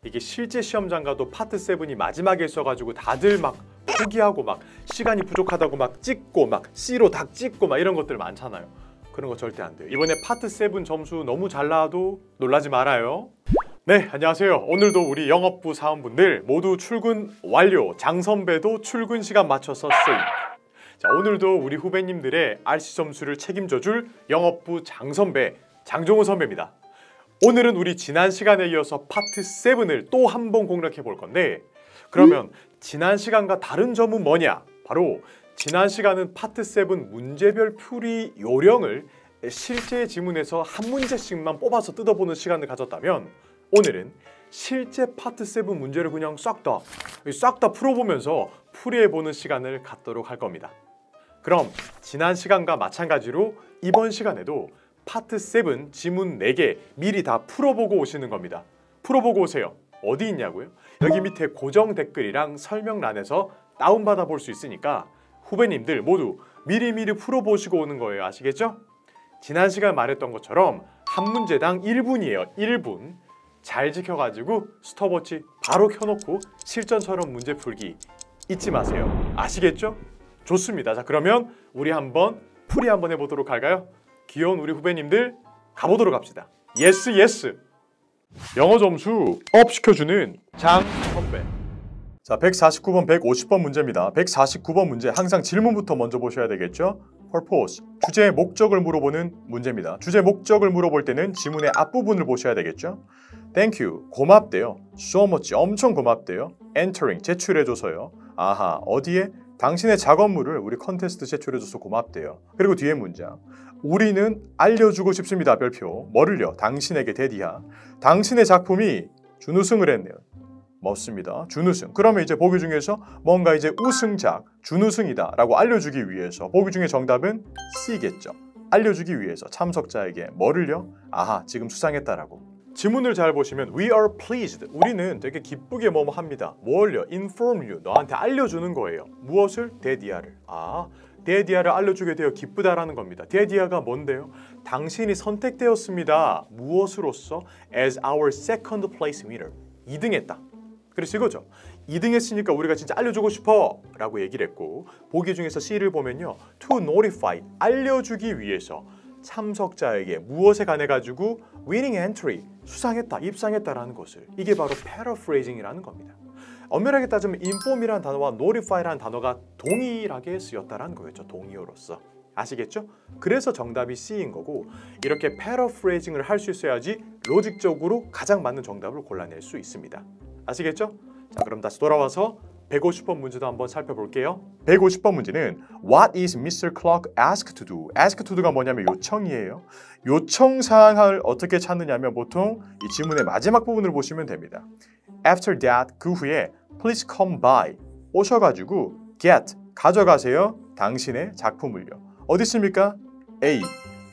이게 실제 시험장 가도 파트 7이 마지막에 있어가지고 다들 막 포기하고 막 시간이 부족하다고 막 찍고 막 C로 닭 찍고 막 이런 것들 많잖아요. 그런 거 절대 안 돼요. 이번에 파트 7 점수 너무 잘 나와도 놀라지 말아요. 네, 안녕하세요. 오늘도 우리 영업부 사원분들 모두 출근 완료. 장 선배도 출근 시간 맞춰서 세이프. 자, 오늘도 우리 후배님들의 RC 점수를 책임져줄 영업부 장 선배, 장종우 선배입니다. 오늘은 우리 지난 시간에 이어서 파트 7을 또 한 번 공략해 볼 건데, 그러면 지난 시간과 다른 점은 뭐냐? 바로 지난 시간은 파트 7 문제별 풀이 요령을 실제 지문에서 한 문제씩만 뽑아서 뜯어보는 시간을 가졌다면, 오늘은 실제 파트 7 문제를 그냥 싹 다 풀어보면서 풀이해보는 시간을 갖도록 할 겁니다. 그럼 지난 시간과 마찬가지로 이번 시간에도 파트 7 지문 4개 미리 다 풀어보고 오시는 겁니다. 풀어보고 오세요. 어디 있냐고요? 여기 밑에 고정 댓글이랑 설명란에서 다운받아 볼 수 있으니까 후배님들 모두 미리미리 풀어보시고 오는 거예요. 아시겠죠? 지난 시간 말했던 것처럼 한 문제당 1분이에요. 1분. 잘 지켜가지고 스톱워치 바로 켜놓고 실전처럼 문제 풀기 잊지 마세요. 아시겠죠? 좋습니다. 자, 그러면 우리 한번 풀이 한번 해보도록 할까요? 귀여운 우리 후배님들 가보도록 합시다. 예스 예스! 영어 점수 업 시켜주는 장 선배. 자, 149번, 150번 문제입니다. 149번 문제 항상 질문부터 먼저 보셔야 되겠죠? purpose, 주제의 목적을 물어보는 문제입니다. 주제 목적을 물어볼 때는 지문의 앞부분을 보셔야 되겠죠? thank you, 고맙대요. so much, 엄청 고맙대요. entering, 제출해줘서요. 아하, 어디에? 당신의 작업물을 우리 컨테스트 제출해줘서 고맙대요. 그리고 뒤에 문장. 우리는 알려주고 싶습니다. 별표. 뭐를요? 당신에게 대디하. 당신의 작품이 준우승을 했네요. 멋습니다. 준우승. 그러면 이제 보기 중에서 뭔가 이제 우승작, 준우승이다 라고 알려주기 위해서 보기 중에 정답은 C겠죠. 알려주기 위해서 참석자에게 뭐를요? 아하, 지금 수상했다라고. 지문을 잘 보시면 We are pleased. 우리는 되게 기쁘게 뭐뭐 합니다. 뭘요? Inform you. 너한테 알려주는 거예요. 무엇을? 대디아를. 대디아를 알려주게 되어 기쁘다라는 겁니다. 대디아가 뭔데요? 당신이 선택되었습니다. 무엇으로서? As our second place winner. 2등했다. 그래서 이거죠. 2등했으니까 우리가 진짜 알려주고 싶어 라고 얘기를 했고, 보기 중에서 C를 보면요. To notify. 알려주기 위해서 참석자에게 무엇에 관해 가지고 winning entry, 수상했다, 입상했다라는 것을. 이게 바로 paraphrasing이라는 겁니다. 엄밀하게 따지면 inform이라는 단어와 notify라는 단어가 동일하게 쓰였다라는 거겠죠. 동의어로서. 아시겠죠? 그래서 정답이 C인 거고, 이렇게 paraphrasing을 할 수 있어야지 로직적으로 가장 맞는 정답을 골라낼 수 있습니다. 아시겠죠? 자, 그럼 다시 돌아와서 150번 문제도 한번 살펴볼게요. 150번 문제는 What is Mr. Clark asked to do? asked to do가 뭐냐면 요청이에요. 요청 사항을 어떻게 찾느냐면 보통 이 지문의 마지막 부분을 보시면 됩니다. After that, 그 후에 please come by, 오셔가지고 get, 가져가세요. 당신의 작품을요. 어디 있습니까? A,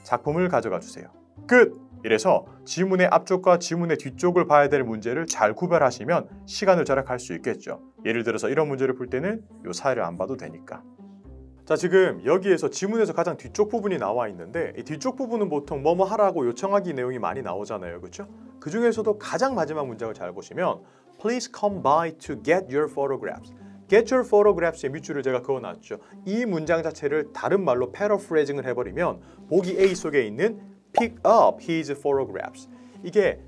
작품을 가져가 주세요. 끝! 이래서 지문의 앞쪽과 지문의 뒤쪽을 봐야 될 문제를 잘 구별하시면 시간을 절약할 수 있겠죠. 예를 들어서 이런 문제를 풀 때는 이 사이를 안 봐도 되니까. 자, 지금 여기에서 지문에서 가장 뒤쪽 부분이 나와 있는데, 이 뒤쪽 부분은 보통 뭐뭐 하라고 요청하기 내용이 많이 나오잖아요. 그렇죠? 그 중에서도 가장 마지막 문장을 잘 보시면 Please come by to get your photographs. Get your photograps의 밑줄을 제가 그어놨죠. 이 문장 자체를 다른 말로 paraphrasing을 해버리면 보기 A 속에 있는 Pick up his photographs. 이게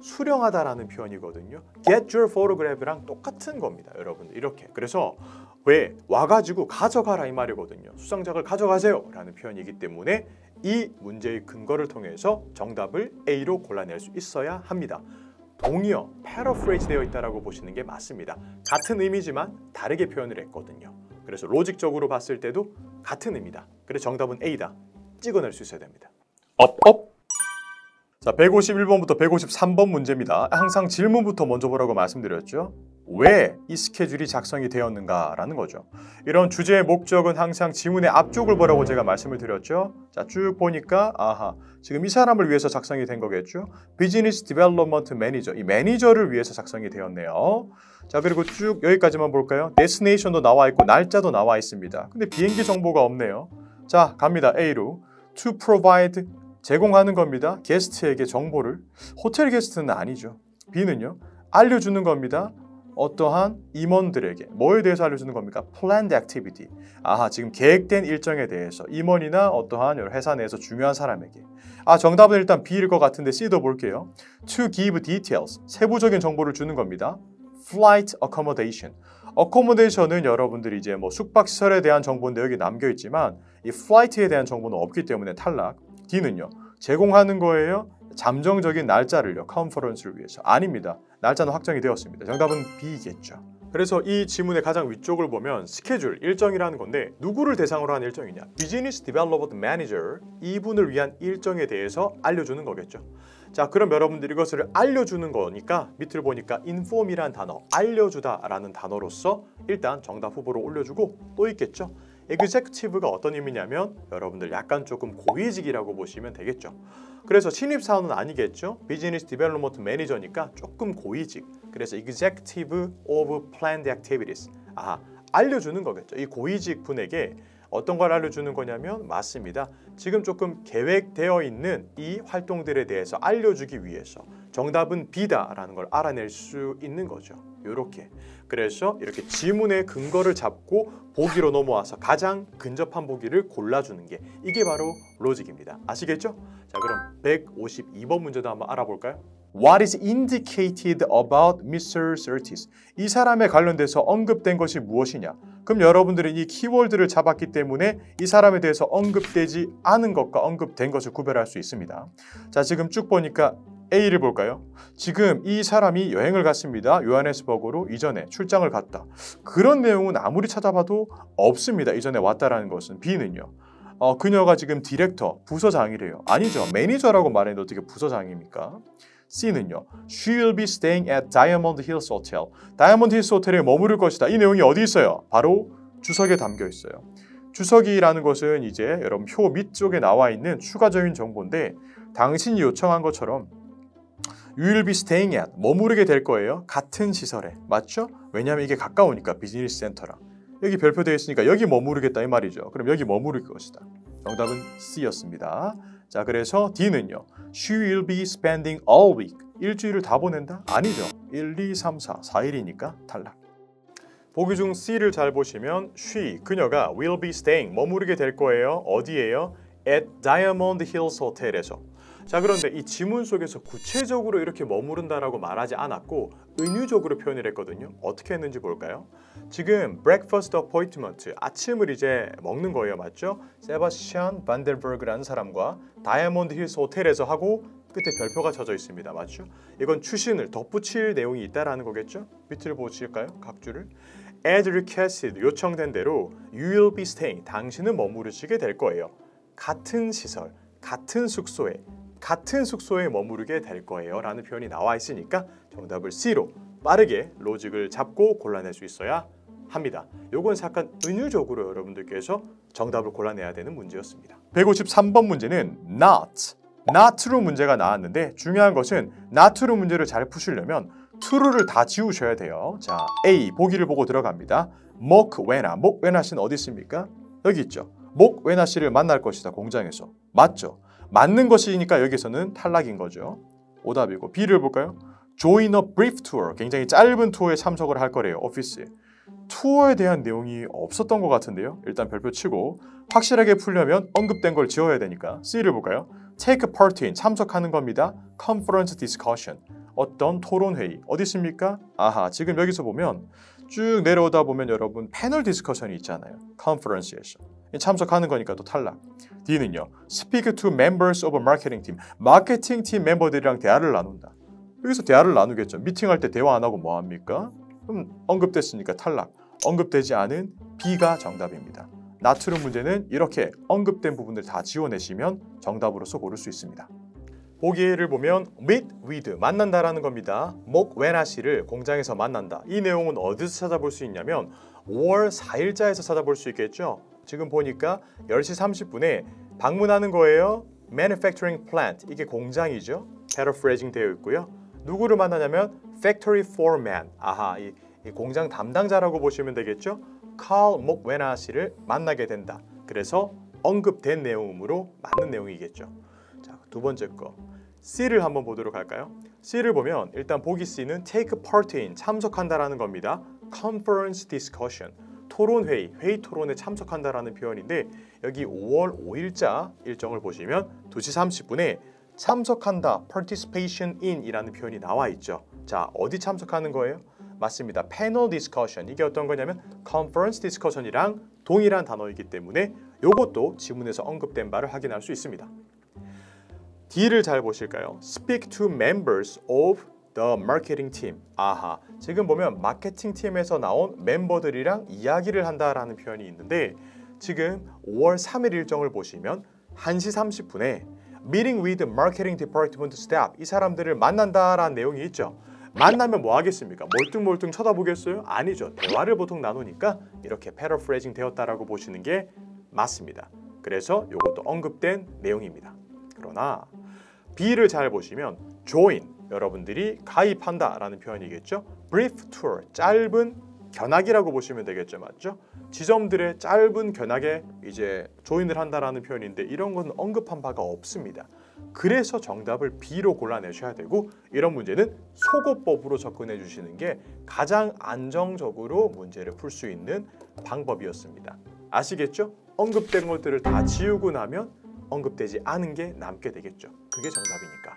수령하다라는 표현이거든요. Get your photograph랑 똑같은 겁니다, 여러분들. 이렇게. 그래서 왜? 와가지고 가져가라 이 말이거든요. 수상작을 가져가세요 라는 표현이기 때문에 이 문제의 근거를 통해서 정답을 A로 골라낼 수 있어야 합니다. 동의어, paraphrase 되어 있다고 보시는 게 맞습니다. 같은 의미지만 다르게 표현을 했거든요. 그래서 로직적으로 봤을 때도 같은 의미다. 그래서 정답은 A다. 찍어낼 수 있어야 됩니다. 업! 자, 151번부터 153번 문제입니다. 항상 질문부터 먼저 보라고 말씀드렸죠. 왜 이 스케줄이 작성이 되었는가 라는 거죠. 이런 주제의 목적은 항상 지문의 앞쪽을 보라고 제가 말씀을 드렸죠. 자, 쭉 보니까 아하, 지금 이 사람을 위해서 작성이 된 거겠죠. 비즈니스 디벨롭먼트 매니저, 이 매니저를 위해서 작성이 되었네요. 자, 그리고 쭉 여기까지만 볼까요? 데스티네이션도 나와 있고 날짜도 나와 있습니다. 근데 비행기 정보가 없네요. 자, 갑니다. A로 to provide, 제공하는 겁니다. 게스트에게 정보를. 호텔 게스트는 아니죠. B는요. 알려주는 겁니다. 어떠한 임원들에게 뭐에 대해서 알려주는 겁니까? Planned activity. 아하, 지금 계획된 일정에 대해서 임원이나 어떠한 회사 내에서 중요한 사람에게. 정답은 일단 B일 것 같은데 C도 볼게요. To give details. 세부적인 정보를 주는 겁니다. Flight accommodation. accommodation은 여러분들이 이제 뭐 숙박시설에 대한 정보인데 여기 남겨 있지만 이 flight에 대한 정보는 없기 때문에 탈락. D는요. 제공하는 거예요. 잠정적인 날짜를요. 컨퍼런스를 위해서. 아닙니다. 날짜는 확정이 되었습니다. 정답은 B겠죠. 그래서 이 지문의 가장 위쪽을 보면 스케줄, 일정이라는 건데 누구를 대상으로 한 일정이냐? Business Development Manager, 이분을 위한 일정에 대해서 알려주는 거겠죠. 자, 그럼 여러분들이 이것을 알려주는 거니까 밑을 보니까 inform이라는 단어, 알려주다라는 단어로서 일단 정답 후보로 올려주고 또 있겠죠. executive가 어떤 의미냐면 여러분들 약간 조금 고위직이라고 보시면 되겠죠. 그래서 신입사원은 아니겠죠. 비즈니스 디벨롭먼트 매니저니까 조금 고위직. 그래서 executive of planned activities. 알려주는 거겠죠. 이 고위직 분에게 어떤 걸 알려주는 거냐면 맞습니다. 지금 조금 계획되어 있는 이 활동들에 대해서 알려주기 위해서 정답은 B다라는 걸 알아낼 수 있는 거죠. 요렇게. 그래서 이렇게 지문의 근거를 잡고 보기로 넘어와서 가장 근접한 보기를 골라주는 게 이게 바로 로직입니다. 아시겠죠? 자, 그럼 152번 문제도 한번 알아볼까요? What is indicated about Mr. Surtees? 이 사람에 관련돼서 언급된 것이 무엇이냐? 그럼 여러분들은 이 키워드를 잡았기 때문에 이 사람에 대해서 언급되지 않은 것과 언급된 것을 구별할 수 있습니다. 자, 지금 쭉 보니까 A를 볼까요? 지금 이 사람이 여행을 갔습니다. 요하네스버그로 이전에 출장을 갔다. 그런 내용은 아무리 찾아봐도 없습니다. 이전에 왔다라는 것은. B는요. 그녀가 지금 디렉터, 부서장이래요. 아니죠. 매니저라고 말했는데 어떻게 부서장입니까? C는요. She will be staying at Diamond Hills Hotel. 다이아몬드 힐스 호텔에 머무를 것이다. 이 내용이 어디 있어요? 바로 주석에 담겨 있어요. 주석이라는 것은 이제 여러분 표 밑쪽에 나와 있는 추가적인 정보인데 당신이 요청한 것처럼 You will be staying at, 머무르게 될 거예요. 같은 시설에. 맞죠? 왜냐하면 이게 가까우니까 비즈니스 센터랑. 여기 별표되어 있으니까 여기 머무르겠다 이 말이죠. 그럼 여기 머무를 것이다. 정답은 C였습니다. 자, 그래서 D는요. She will be spending all week. 일주일을 다 보낸다? 아니죠. 1, 2, 3, 4, 4일이니까 탈락. 보기 중 C를 잘 보시면 she, 그녀가 will be staying, 머무르게 될 거예요. 어디예요? At Diamond Hills Hotel에서. 자, 그런데 이 지문 속에서 구체적으로 이렇게 머무른다라고 말하지 않았고 은유적으로 표현을 했거든요. 어떻게 했는지 볼까요? 지금 breakfast appointment, 아침을 이제 먹는 거예요. 맞죠? 세바스찬 반델버그라는 사람과 다이아몬드 힐스 호텔에서 하고 끝에 별표가 쳐져 있습니다. 맞죠? 이건 추신을 덧붙일 내용이 있다라는 거겠죠? 밑을 보실까요? 각 줄을. As requested, 요청된 대로 you will be staying, 당신은 머무르시게 될 거예요. 같은 시설, 같은 숙소에 머무르게 될 거예요 라는 표현이 나와 있으니까 정답을 C로 빠르게 로직을 잡고 골라낼 수 있어야 합니다. 요건 약간 은유적으로 여러분들께서 정답을 골라내야 되는 문제였습니다. 153번 문제는 not true 문제가 나왔는데 중요한 것은 not true 문제를 잘 푸시려면 true를 다 지우셔야 돼요. 자, A 보기를 보고 들어갑니다. 목웨나 씨는 어디 있습니까? 여기 있죠. 목웨나 씨를 만날 것이다. 공장에서. 맞죠? 맞는 것이니까 여기서는 탈락인 거죠. 오답이고. B를 볼까요? Join a brief tour. 굉장히 짧은 투어에 참석을 할 거래요. 오피스에. 투어에 대한 내용이 없었던 것 같은데요. 일단 별표 치고 확실하게 풀려면 언급된 걸 지워야 되니까 C를 볼까요? Take part in. 참석하는 겁니다. Conference discussion. 어떤 토론회의. 어디 있습니까? 지금 여기서 보면 쭉 내려오다 보면 여러분 패널 디스커션이 있잖아요. 컨퍼런스에서. 참석하는 거니까 또 탈락. D는요. Speak to members of a marketing team. 마케팅 팀 멤버들이랑 대화를 나눈다. 여기서 대화를 나누겠죠. 미팅할 때 대화 안 하고 뭐 합니까? 그럼 언급됐으니까 탈락. 언급되지 않은 B가 정답입니다. 나트륨 문제는 이렇게 언급된 부분들 다 지워내시면 정답으로서 고를 수 있습니다. 보기를 보면 meet with, 만난다라는 겁니다. 목웨나 씨를 공장에서 만난다. 이 내용은 어디서 찾아볼 수 있냐면 5월 4일자에서 찾아볼 수 있겠죠. 지금 보니까 10시 30분에 방문하는 거예요. Manufacturing plant, 이게 공장이죠. paraphrasing 되어 있고요. 누구를 만나냐면 factory foreman, 이 공장 담당자라고 보시면 되겠죠. 칼 목웨나 씨를 만나게 된다. 그래서 언급된 내용으로 맞는 내용이겠죠. 자, 두 번째 거. C를 한번 보도록 할까요? C를 보면 일단 보기 C는 take part in, 참석한다라는 겁니다. conference discussion, 토론회의, 회의 토론에 참석한다라는 표현인데 여기 5월 5일자 일정을 보시면 2시 30분에 참석한다, participation in 이라는 표현이 나와 있죠. 자, 어디 참석하는 거예요? 맞습니다. 패널 디스커션. 이게 어떤 거냐면 컨퍼런스 디스커션이랑 동일한 단어이기 때문에 이것도 지문에서 언급된 바를 확인할 수 있습니다. D를 잘 보실까요? Speak to members of the marketing team. 아하, 지금 보면 마케팅 팀에서 나온 멤버들이랑 이야기를 한다라는 표현이 있는데 지금 5월 3일 일정을 보시면 1시 30분에 Meeting with Marketing Department Staff, 이 사람들을 만난다라는 내용이 있죠. 만나면 뭐 하겠습니까? 멀뚱멀뚱 쳐다보겠어요? 아니죠. 대화를 보통 나누니까 이렇게 패러프레이징 되었다라고 보시는 게 맞습니다. 그래서 이것도 언급된 내용입니다. 그러나 B를 잘 보시면 join, 여러분들이 가입한다라는 표현이겠죠. brief tour, 짧은 견학이라고 보시면 되겠죠. 맞죠? 지점들의 짧은 견학에 이제 조인을 한다라는 표현인데 이런 건 언급한 바가 없습니다. 그래서 정답을 B로 골라내셔야 되고 이런 문제는 소거법으로 접근해 주시는 게 가장 안정적으로 문제를 풀 수 있는 방법이었습니다. 아시겠죠? 언급된 것들을 다 지우고 나면 언급되지 않은 게 남게 되겠죠. 그게 정답이니까.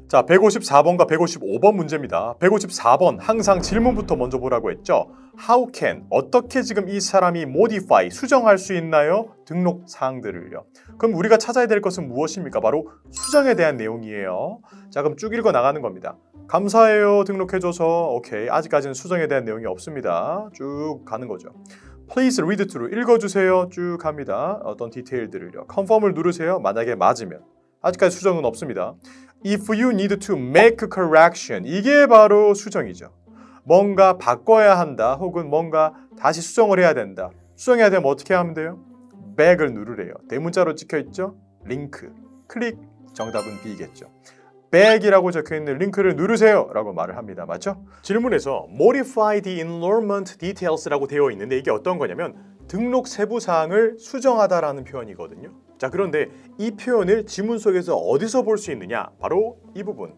자, 154번과 155번 문제입니다. 154번 항상 질문부터 먼저 보라고 했죠. How can, 어떻게 지금 이 사람이 modify, 수정할 수 있나요? 등록 사항들을요. 그럼 우리가 찾아야 될 것은 무엇입니까? 바로 수정에 대한 내용이에요. 자, 그럼 쭉 읽어 나가는 겁니다. 감사해요, 등록해줘서. 오케이, 아직까지는 수정에 대한 내용이 없습니다. 쭉 가는 거죠. Please read through, 읽어주세요. 쭉 갑니다. 어떤 디테일들을요. Confirm을 누르세요. 만약에 맞으면. 아직까지 수정은 없습니다. If you need to make a correction, 이게 바로 수정이죠. 뭔가 바꿔야 한다 혹은 뭔가 다시 수정을 해야 된다. 수정해야 되면 어떻게 하면 돼요? back을 누르래요. 대문자로 찍혀있죠? 링크, 클릭, 정답은 B겠죠. back이라고 적혀있는 링크를 누르세요 라고 말을 합니다. 맞죠? 질문에서 modify the enrollment details라고 되어 있는데 이게 어떤 거냐면 등록 세부사항을 수정하다라는 표현이거든요. 자, 그런데 이 표현을 지문 속에서 어디서 볼 수 있느냐? 바로 이 부분.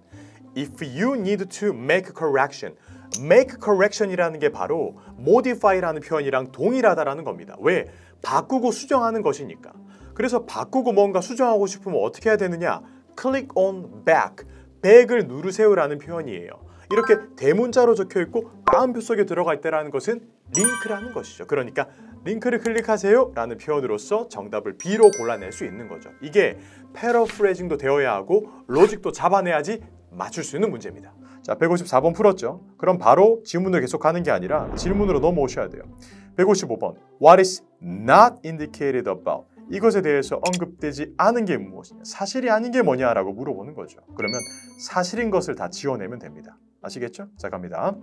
If you need to make a correction. make correction이라는 게 바로 modify라는 표현이랑 동일하다라는 겁니다. 왜? 바꾸고 수정하는 것이니까. 그래서 바꾸고 뭔가 수정하고 싶으면 어떻게 해야 되느냐? click on back. back을 누르세요라는 표현이에요. 이렇게 대문자로 적혀 있고 다음표 속에 들어가 있다라는 것은 링크라는 것이죠. 그러니까 링크를 클릭하세요 라는 표현으로서 정답을 B로 골라낼 수 있는 거죠. 이게 패러프레이징도 되어야 하고 로직도 잡아내야지 맞출 수 있는 문제입니다. 자, 154번 풀었죠? 그럼 바로 지문을 계속하는 게 아니라 질문으로 넘어오셔야 돼요. 155번 What is not indicated about? 이것에 대해서 언급되지 않은 게 무엇이냐? 사실이 아닌 게 뭐냐라고 물어보는 거죠. 그러면 사실인 것을 다 지워내면 됩니다. 아시겠죠? 자, 갑니다.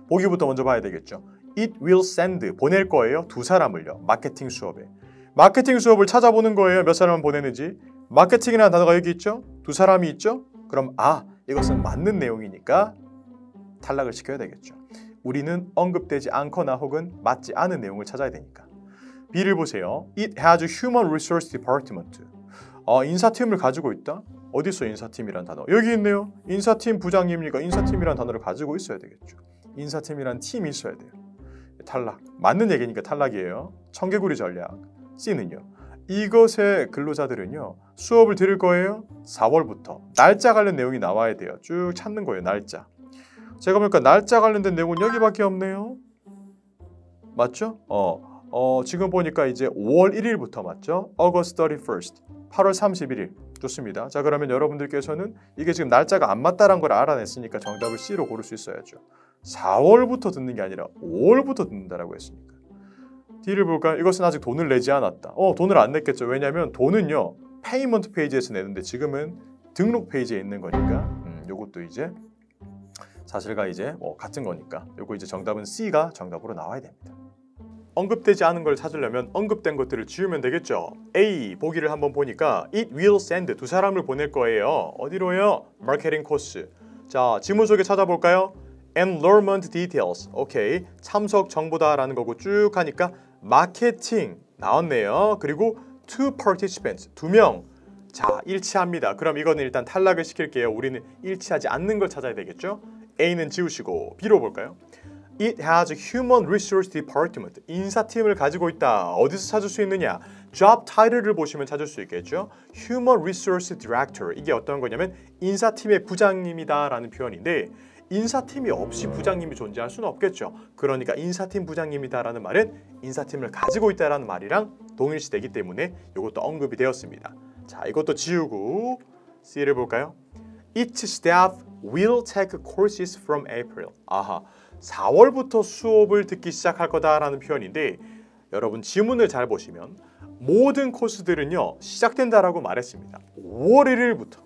보기부터 먼저 봐야 되겠죠. It will send, 보낼 거예요. 두 사람을요. 마케팅 수업에. 마케팅 수업을 찾아보는 거예요. 몇 사람을 보내는지. 마케팅이라는 단어가 여기 있죠. 두 사람이 있죠. 그럼 이것은 맞는 내용이니까 탈락을 시켜야 되겠죠. 우리는 언급되지 않거나 혹은 맞지 않은 내용을 찾아야 되니까. B를 보세요. It has a human resource department. 인사팀을 가지고 있다? 어디 있어 인사팀이란 단어? 여기 있네요. 인사팀 부장님이니까 인사팀이란 단어를 가지고 있어야 되겠죠. 인사팀이란 팀이 있어야 돼요. 탈락. 맞는 얘기니까 탈락이에요. 청개구리 전략. C는요. 이것의 근로자들은요. 수업을 들을 거예요. 4월부터. 날짜 관련 내용이 나와야 돼요. 쭉 찾는 거예요. 날짜. 제가 보니까 날짜 관련된 내용은 여기밖에 없네요. 맞죠? 지금 보니까 이제 5월 1일부터 맞죠? August 31st. 8월 31일. 좋습니다. 자, 그러면 여러분들께서는 이게 지금 날짜가 안 맞다는 걸 알아냈으니까 정답을 C로 고를 수 있어야죠. 4월부터 듣는 게 아니라 5월부터 듣는다라고 했으니까. D를 볼까요? 이것은 아직 돈을 내지 않았다. 돈을 안 냈겠죠. 왜냐하면 돈은요. 페이먼트 페이지에서 내는데 지금은 등록 페이지에 있는 거니까 요것도 이제 사실과 이제 같은 거니까 요거 이제 정답은 C가 정답으로 나와야 됩니다. 언급되지 않은 걸 찾으려면 언급된 것들을 지우면 되겠죠. A 보기를 한번 보니까 It will send 두 사람을 보낼 거예요. 어디로요? 마케팅 코스. 자, 지문 속에 찾아볼까요? Enrollment details. 오케이. 참석 정보다라는 거고 쭉 하니까 마케팅 나왔네요. 그리고 two participants, 2명. 자, 일치합니다. 그럼 이거는 일단 탈락을 시킬게요. 우리는 일치하지 않는 걸 찾아야 되겠죠? A는 지우시고 B로 볼까요? It has a human resource department. 인사팀을 가지고 있다. 어디서 찾을 수 있느냐? job title를 보시면 찾을 수 있겠죠. Human resource director. 이게 어떤 거냐면 인사팀의 부장님이다라는 표현인데 인사팀이 없이 부장님이 존재할 수는 없겠죠. 그러니까 인사팀 부장님이다라는 말은 인사팀을 가지고 있다라는 말이랑 동일시되기 때문에 이것도 언급이 되었습니다. 자, 이것도 지우고 C를 볼까요? Each staff will take courses from April. 아하, 4월부터 수업을 듣기 시작할 거다라는 표현인데 여러분 지문을 잘 보시면 모든 코스들은요 시작된다라고 말했습니다. 5월 1일부터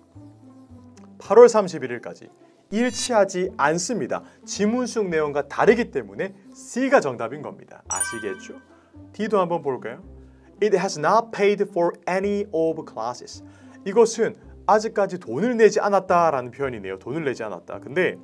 8월 31일까지 일치하지 않습니다. 지문 속 내용과 다르기 때문에 C가 정답인 겁니다. 아시겠죠? D도 한번 볼까요? It has not paid for any of classes. 이것은 아직까지 돈을 내지 않았다라는 표현이네요. 돈을 내지 않았다. 근데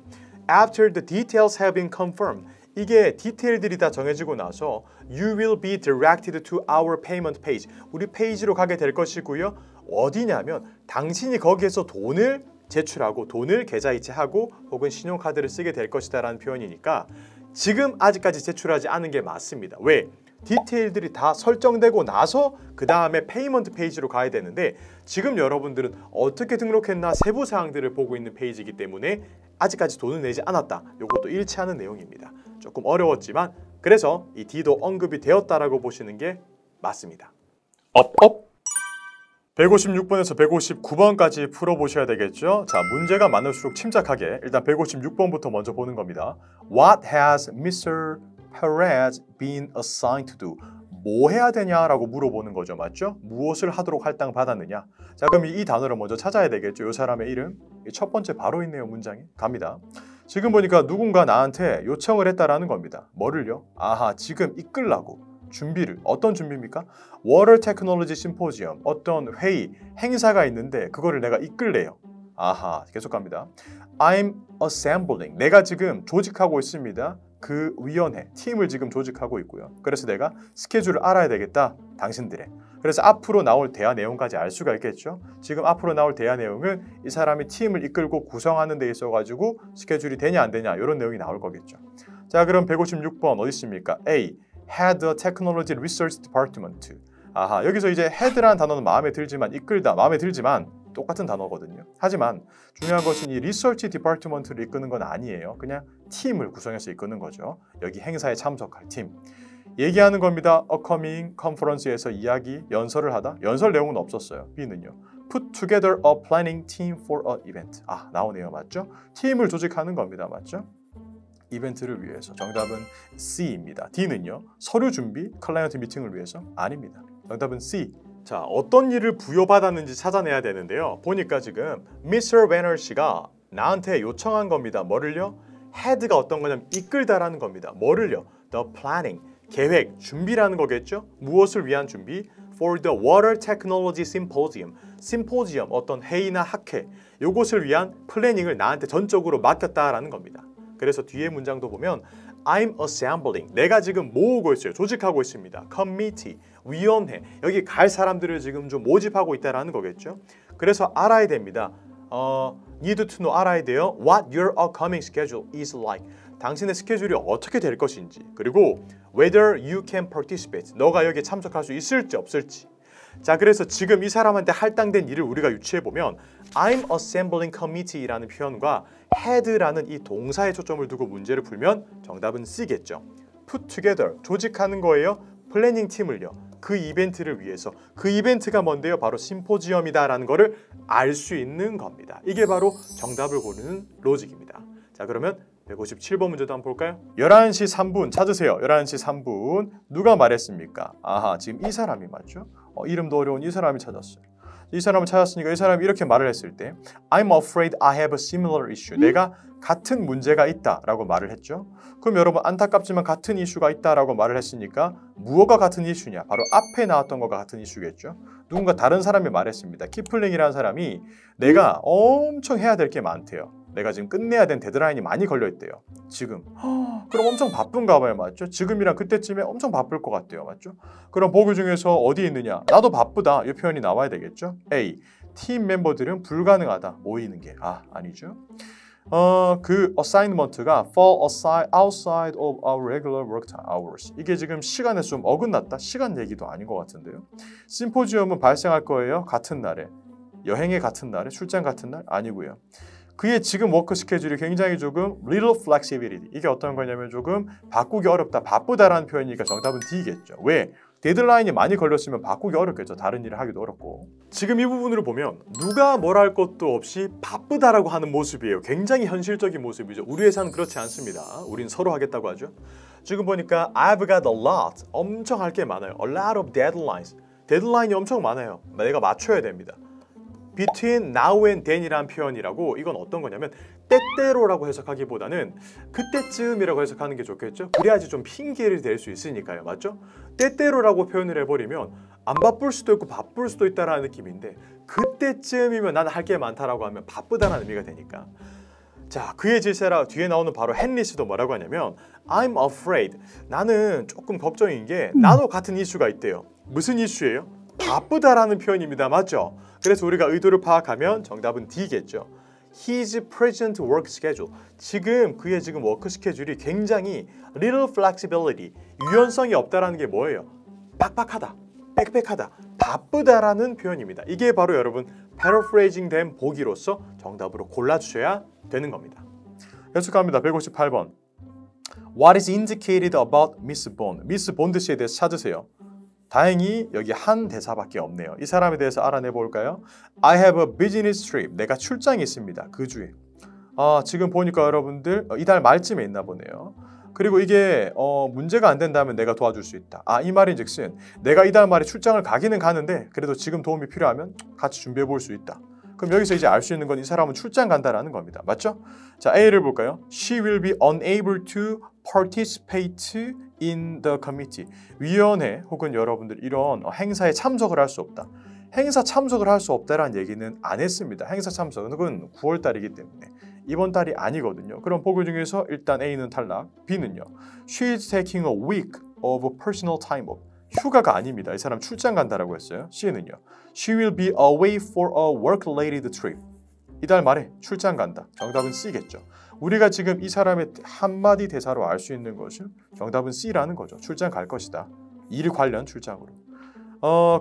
After the details have been confirmed. 이게 디테일들이 다 정해지고 나서 You will be directed to our payment page. 우리 페이지로 가게 될 것이고요. 어디냐면 당신이 거기에서 돈을 제출하고 돈을 계좌이체하고 혹은 신용카드를 쓰게 될 것이다 라는 표현이니까 지금 아직까지 제출하지 않은 게 맞습니다. 왜? 디테일들이 다 설정되고 나서 그 다음에 페이먼트 페이지로 가야 되는데 지금 여러분들은 어떻게 등록했나 세부 사항들을 보고 있는 페이지이기 때문에 아직까지 돈을 내지 않았다. 이것도 일치하는 내용입니다. 조금 어려웠지만 그래서 이 D도 언급이 되었다라고 보시는 게 맞습니다. 업! 156번에서 159번까지 풀어보셔야 되겠죠? 자, 문제가 많을수록 침착하게 일단 156번부터 먼저 보는 겁니다. What has Mr. Perez been assigned to do? 뭐 해야 되냐라고 물어보는 거죠. 맞죠? 무엇을 하도록 할당받았느냐? 자, 그럼 이 단어를 먼저 찾아야 되겠죠. 이 사람의 이름. 첫 번째 바로 있네요. 문장이. 갑니다. 지금 보니까 누군가 나한테 요청을 했다라는 겁니다. 뭐를요? 아하, 지금 이끌라고. 준비를. 어떤 준비입니까? Water Technology Symposium. 어떤 회의, 행사가 있는데 그거를 내가 이끌래요. 아하, 계속 갑니다. I'm assembling. 내가 지금 조직하고 있습니다. 그 위원회, 팀을 지금 조직하고 있고요. 그래서 내가 스케줄을 알아야 되겠다. 당신들의. 그래서 앞으로 나올 대화 내용까지 알 수가 있겠죠. 지금 앞으로 나올 대화 내용은 이 사람이 팀을 이끌고 구성하는 데 있어가지고 스케줄이 되냐 안 되냐 이런 내용이 나올 거겠죠. 자, 그럼 156번 어디 있습니까? A. Head Technology Research Department. 아하, 여기서 이제 head라는 단어는 마음에 들지만 이끌다, 마음에 들지만 똑같은 단어거든요. 하지만 중요한 것은 이 리서치 디파트먼트를 이끄는 건 아니에요. 그냥 팀을 구성해서 이끄는 거죠. 여기 행사에 참석할 팀. 얘기하는 겁니다. upcoming conference에서 이야기, 연설을 하다. 연설 내용은 없었어요. B는요. Put together a planning team for an event. 아, 나오네요. 맞죠? 팀을 조직하는 겁니다. 맞죠? 이벤트를 위해서. 정답은 C입니다. D는요. 서류 준비, 클라이언트 미팅을 위해서? 아닙니다. 정답은 C. 자, 어떤 일을 부여받았는지 찾아내야 되는데요. 보니까 지금 Mr. Banner 씨가 나한테 요청한 겁니다. 뭐를요? head가 어떤 거냐면 이끌다라는 겁니다. 뭐를요? The planning, 계획, 준비라는 거겠죠? 무엇을 위한 준비? For the Water Technology Symposium. 심포지엄, 어떤 회의나 학회, 요것을 위한 플래닝을 나한테 전적으로 맡겼다라는 겁니다. 그래서 뒤에 문장도 보면 I'm assembling. 내가 지금 모으고 있어요. 조직하고 있습니다. Committee, 위원회. 여기 갈 사람들을 지금 좀 모집하고 있다라는 거겠죠. 그래서 알아야 됩니다. Need to know, 알아야 돼요. What your upcoming schedule is like. 당신의 스케줄이 어떻게 될 것인지. 그리고 whether you can participate. 너가 여기에 참석할 수 있을지 없을지. 자, 그래서 지금 이 사람한테 할당된 일을 우리가 유추해보면 I'm assembling committee라는 표현과 head라는 이 동사에 초점을 두고 문제를 풀면 정답은 C겠죠. Put together, 조직하는 거예요. 플래닝 팀을요. 그 이벤트를 위해서. 그 이벤트가 뭔데요? 바로 심포지엄이다라는 거를 알 수 있는 겁니다. 이게 바로 정답을 고르는 로직입니다. 자, 그러면 157번 문제도 한번 볼까요? 11시 3분 찾으세요. 11시 3분 누가 말했습니까? 아하, 지금 이 사람이 맞죠? 이름도 어려운 이 사람이 찾았어요. 이 사람을 찾았으니까 이 사람이 이렇게 말을 했을 때 I'm afraid I have a similar issue. 내가 같은 문제가 있다라고 말을 했죠. 그럼 여러분 안타깝지만 같은 이슈가 있다라고 말을 했으니까 무엇과 같은 이슈냐? 바로 앞에 나왔던 것과 같은 이슈겠죠. 누군가 다른 사람이 말했습니다. 키플링이라는 사람이 내가 엄청 해야 될 게 많대요. 내가 지금 끝내야 된 데드라인이 많이 걸려있대요. 지금. 그럼 엄청 바쁜가 봐요. 맞죠? 지금이랑 그때쯤에 엄청 바쁠 것 같대요. 맞죠? 그럼 보기 중에서 어디에 있느냐? 나도 바쁘다. 이 표현이 나와야 되겠죠? A. 팀 멤버들은 불가능하다. 모이는 게. 아니죠. 그 assignment가 fall outside of our regular work hours. 이게 지금 시간에 좀 어긋났다? 시간 얘기도 아닌 것 같은데요. 심포지엄은 발생할 거예요. 같은 날에. 여행의 같은 날에, 출장 같은 날? 아니고요. 그의 지금 워크 스케줄이 굉장히 조금 little flexibility. 이게 어떤 거냐면 조금 바꾸기 어렵다, 바쁘다라는 표현이니까 정답은 D겠죠. 왜? 데드라인이 많이 걸렸으면 바꾸기 어렵겠죠. 다른 일을 하기도 어렵고. 지금 이 부분으로 보면 누가 뭘 할 것도 없이 바쁘다라고 하는 모습이에요. 굉장히 현실적인 모습이죠. 우리 회사는 그렇지 않습니다. 우린 서로 하겠다고 하죠. 지금 보니까 I've got a lot. 엄청 할 게 많아요. A lot of deadlines. 데드라인이 엄청 많아요. 내가 맞춰야 됩니다. Between now and then이란 표현이라고 이건 어떤 거냐면 때때로라고 해석하기보다는 그때쯤이라고 해석하는 게 좋겠죠? 그래야지 좀 핑계를 댈 수 있으니까요. 맞죠? 때때로라고 표현을 해버리면 안 바쁠 수도 있고 바쁠 수도 있다라는 느낌인데 그때쯤이면 나는 할 게 많다라고 하면 바쁘다라는 의미가 되니까 자, 그의 질세라 뒤에 나오는 바로 헨리스도 뭐라고 하냐면 I'm afraid. 나는 조금 걱정인 게 나도 같은 이슈가 있대요. 무슨 이슈예요? 바쁘다라는 표현입니다. 맞죠? 그래서 우리가 의도를 파악하면 정답은 D겠죠. His present work schedule. 지금 그의 지금 워크 스케줄이 굉장히 little flexibility. 유연성이 없다라는 게 뭐예요? 빡빡하다, 빽빽하다, 바쁘다라는 표현입니다. 이게 바로 여러분 paraphrasing 된 보기로서 정답으로 골라주셔야 되는 겁니다. 계속합니다. 158번. What is indicated about Miss Bond? 미스 본드 씨에 대해서 찾으세요. 다행히 여기 한 대사밖에 없네요. 이 사람에 대해서 알아내 볼까요? I have a business trip. 내가 출장이 있습니다. 그 주에. 지금 보니까 여러분들 이달 말쯤에 있나 보네요. 그리고 이게 문제가 안 된다면 내가 도와줄 수 있다. 이 말인즉슨 내가 이달 말에 출장을 가기는 가는데 그래도 지금 도움이 필요하면 같이 준비해 볼 수 있다. 그럼 여기서 이제 알 수 있는 건 이 사람은 출장 간다라는 겁니다. 맞죠? 자, A를 볼까요? She will be unable to participate in the committee. 위원회 혹은 여러분들 이런 행사에 참석을 할 수 없다. 행사 참석을 할 수 없다라는 얘기는 안 했습니다. 행사 참석은 9월 달이기 때문에 이번 달이 아니거든요. 그럼 보기 중에서 일단 A는 탈락. B는요. She is taking a week of personal time off. 휴가가 아닙니다. 이 사람 출장 간다라고 했어요. C는요. She will be away for a work-related trip. 이달 말에 출장 간다. 정답은 C겠죠. 우리가 지금 이 사람의 한마디 대사로 알 수 있는 것은 정답은 C라는 거죠. 출장 갈 것이다. 일 관련 출장으로.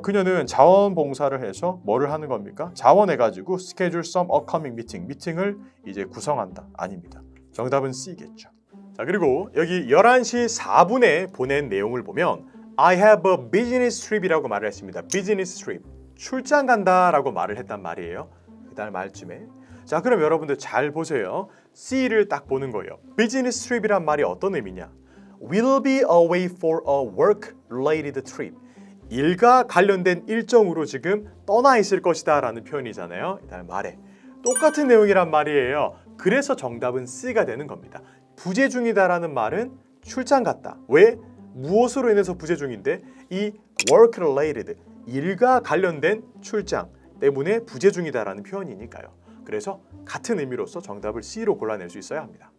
그녀는 자원봉사를 해서 뭐를 하는 겁니까? 자원해가지고 schedule some upcoming meeting. 미팅을 이제 구성한다. 아닙니다. 정답은 C겠죠. 자, 그리고 여기 11시 4분에 보낸 내용을 보면 I have a business trip이라고 말을 했습니다. business trip. 출장 간다라고 말을 했단 말이에요. 이달 말쯤에. 자, 그럼 여러분들 잘 보세요. C를 딱 보는 거예요. business trip이란 말이 어떤 의미냐? will be away for a work-related trip. 일과 관련된 일정으로 지금 떠나 있을 것이다 라는 표현이잖아요. 이달 말에. 똑같은 내용이란 말이에요. 그래서 정답은 C가 되는 겁니다. 부재 중이다라는 말은 출장 갔다. 왜? 무엇으로 인해서 부재 중인데 이 work-related, 일과 관련된 출장 때문에 부재 중이다라는 표현이니까요. 그래서 같은 의미로서 정답을 C로 골라낼 수 있어야 합니다.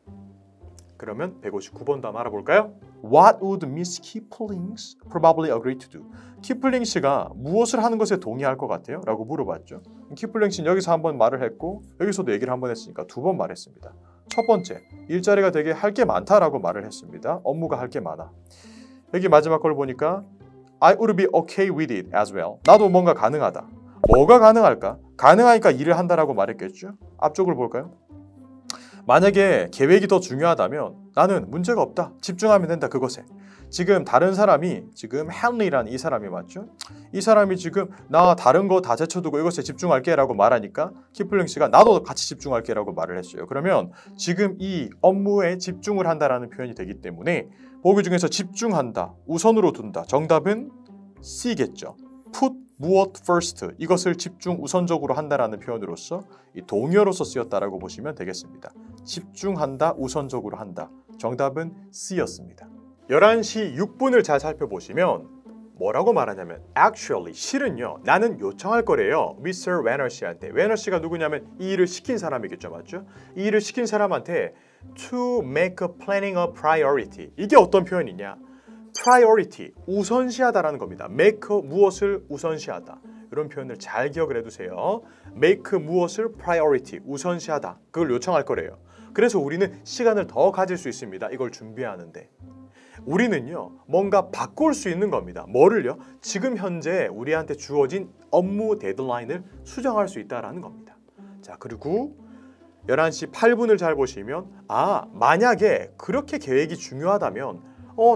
그러면 159번도 한번 알아볼까요? What would Miss Kipling probably agree to do? 키플링 씨가 무엇을 하는 것에 동의할 것 같아요? 라고 물어봤죠. 키플링 씨는 여기서 한번 말을 했고 여기서도 얘기를 한번 했으니까 2번 말했습니다. 첫 번째, 일자리가 되게 할 게 많다라고 말을 했습니다. 업무가 할 게 많아. 여기 마지막 걸 보니까 I would be okay with it as well. 나도 뭔가 가능하다. 뭐가 가능할까? 가능하니까 일을 한다라고 말했겠죠. 앞쪽을 볼까요? 만약에 계획이 더 중요하다면 나는 문제가 없다. 집중하면 된다. 그것에. 지금 다른 사람이 지금 헨리라는 이 사람이 맞죠? 이 사람이 지금 나 다른 거 다 제쳐두고 이것에 집중할게 라고 말하니까 키플링 씨가 나도 같이 집중할게 라고 말을 했어요. 그러면 지금 이 업무에 집중을 한다라는 표현이 되기 때문에 보기 중에서 집중한다, 우선으로 둔다. 정답은 C겠죠. put 무엇 first, 이것을 집중 우선적으로 한다라는 표현으로서 이 동요로서 쓰였다라고 보시면 되겠습니다. 집중한다, 우선적으로 한다. 정답은 C였습니다. 11시 6분을 잘 살펴보시면 뭐라고 말하냐면 actually 실은요 나는 요청할 거래요 Mr. Werner 씨한테. Werner 씨가 누구냐면 이 일을 시킨 사람이겠죠, 맞죠? 이 일을 시킨 사람한테 to make a planning a priority. 이게 어떤 표현이냐? priority 우선시하다라는 겁니다. make 무엇을 우선시하다. 이런 표현을 잘 기억을 해두세요. make 무엇을 priority 우선시하다. 그걸 요청할 거래요. 그래서 우리는 시간을 더 가질 수 있습니다. 이걸 준비하는데. 우리는요 뭔가 바꿀 수 있는 겁니다. 뭐를요? 지금 현재 우리한테 주어진 업무 데드라인을 수정할 수 있다는 겁니다. 자, 그리고 11시 8분을 잘 보시면 만약에 그렇게 계획이 중요하다면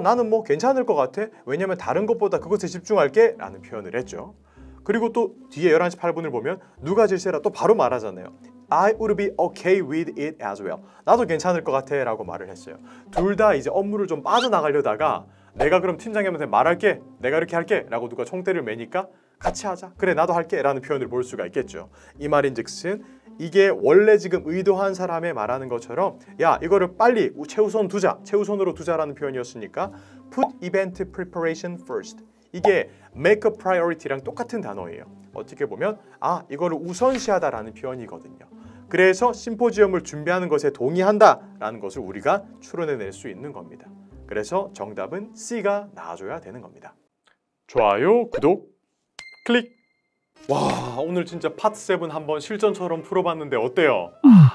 나는 뭐 괜찮을 것 같아. 왜냐면 다른 것보다 그것에 집중할게 라는 표현을 했죠. 그리고 또 뒤에 11시 8분을 보면 누가 질세라 또 바로 말하잖아요. I would be okay with it as well. 나도 괜찮을 것 같아 라고 말을 했어요. 둘 다 이제 업무를 좀 빠져나가려다가 내가 그럼 팀장님한테 말할게, 내가 이렇게 할게 라고 누가 총대를 매니까 같이 하자, 그래 나도 할게 라는 표현을 볼 수가 있겠죠. 이 말인즉슨 이게 원래 지금 의도한 사람의 말하는 것처럼 야 이거를 빨리 최우선 두자, 최우선으로 두자라는 표현이었으니까 put event preparation first. 이게 make a priority랑 똑같은 단어예요. 어떻게 보면 이거를 우선시하다라는 표현이거든요. 그래서 심포지엄을 준비하는 것에 동의한다라는 것을 우리가 추론해낼 수 있는 겁니다. 그래서 정답은 C가 나와줘야 되는 겁니다. 좋아요, 구독, 클릭! 와, 오늘 진짜 파트 7 한번 실전처럼 풀어봤는데 어때요?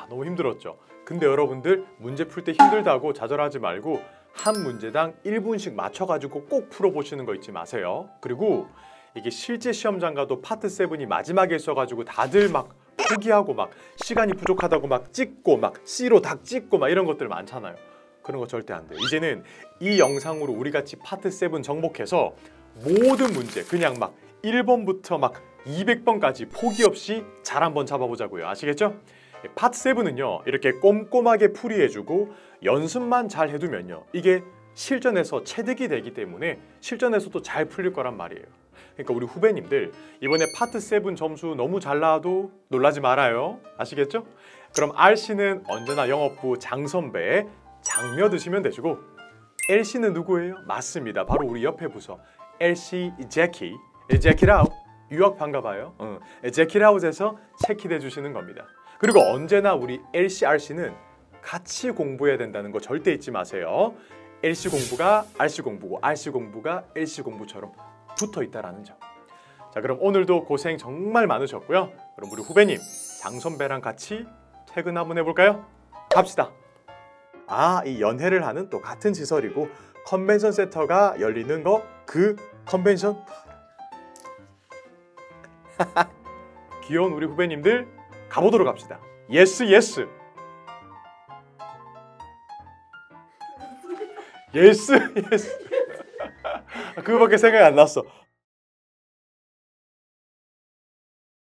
너무 힘들었죠? 근데 여러분들 문제 풀 때 힘들다고 좌절하지 말고 한 문제당 1분씩 맞춰가지고 꼭 풀어보시는 거 잊지 마세요. 그리고 이게 실제 시험장 가도 파트 7이 마지막에 있어가지고 다들 막 포기하고 막 시간이 부족하다고 막 찍고 막 C로 닭 찍고 막 이런 것들 많잖아요. 그런 거 절대 안 돼요. 이제는 이 영상으로 우리 같이 파트 7 정복해서 모든 문제 그냥 막 1번부터 막 200번까지 포기 없이 잘 한번 잡아보자고요. 아시겠죠? 파트 7은요 이렇게 꼼꼼하게 풀이해주고 연습만 잘 해두면요 이게 실전에서 체득이 되기 때문에 실전에서도 잘 풀릴 거란 말이에요. 그러니까 우리 후배님들 이번에 파트 7 점수 너무 잘 나와도 놀라지 말아요. 아시겠죠? 그럼 RC는 언제나 영업부 장선배의 장며 드시면 되시고 LC는 누구예요? 맞습니다. 바로 우리 옆에 부서 LC 제키, 제키라우 유학 반가봐요. 제키라웃에서 체키해 주시는 겁니다. 그리고 언제나 우리 LC, RC는 같이 공부해야 된다는 거 절대 잊지 마세요. LC 공부가 RC 공부고 RC 공부가 LC 공부처럼 붙어 있다라는 점. 자, 그럼 오늘도 고생 정말 많으셨고요. 그럼 우리 후배님 장 선배랑 같이 퇴근 한번 해볼까요? 갑시다. 이 연회를 하는 또 같은 시설이고 컨벤션 센터가 열리는 거 그 컨벤션. 귀여운 우리 후배님들 가보도록 합시다. 예스 예스. 예스 예스. 그거밖에 생각이 안 났어.